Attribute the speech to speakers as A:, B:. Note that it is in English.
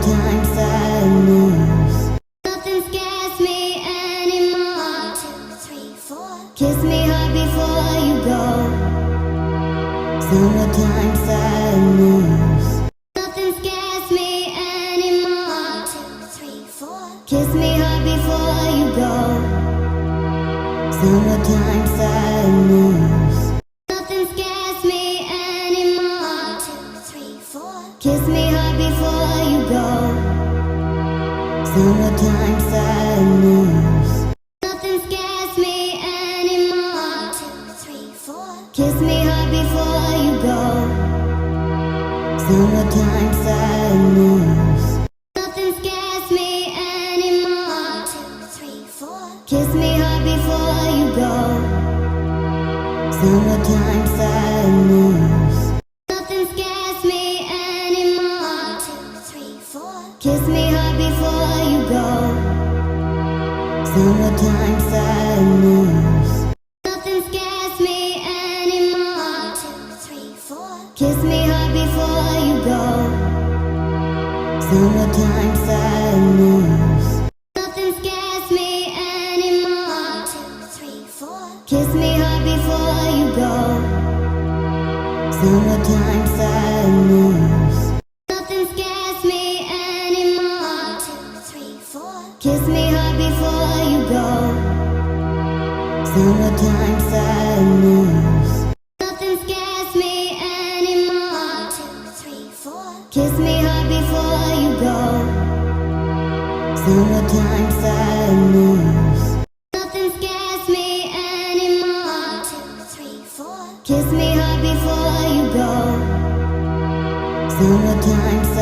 A: Summertime sadness.
B: Nothing scares me anymore.
A: 1, 2, 3, 4.
B: Kiss me hard before you go.
A: Summertime sadness.
B: Nothing scares me anymore.
A: 1, 2, 3, 4.
B: Kiss me hard before you go.
A: Summertime sadness.
B: Nothing scares me anymore.
A: 1, 2, 3, 4.
B: Kiss me hard before you go.
A: Summertime sadness.
B: Nothing scares me anymore.
A: 1, 2, 3, 4.
B: Kiss me hard before you go.
A: Summertime sadness.
B: Nothing scares me anymore.
A: 1, 2, 3, 4.
B: Kiss me hard before you go.
A: Summertime sadness.
B: Nothing scares me anymore.
A: 1, 2, 3, 4.
B: Kiss me hard before you go.
A: Summertime sadness.
B: Nothing scares me anymore.
A: 1, 2, 3, 4.
B: Kiss me hard before you go.
A: Summertime sadness.
B: Nothing scares me anymore.
A: 1, 2, 3, 4.
B: Kiss me hard before you go.
A: Summertime sadness.
B: Nothing scares me anymore.
A: 1, 2, 3, 4.
B: Kiss me hard before you go.
A: Summertime sadness.
B: Nothing scares me anymore.
A: 1, 2, 3, 4.
B: Kiss me hard before you go.
A: Summertime sadness.
B: Nothing scares me anymore.
A: 1, 2, 3, 4.
B: Kiss me hard before you go.
A: Summertime sadness.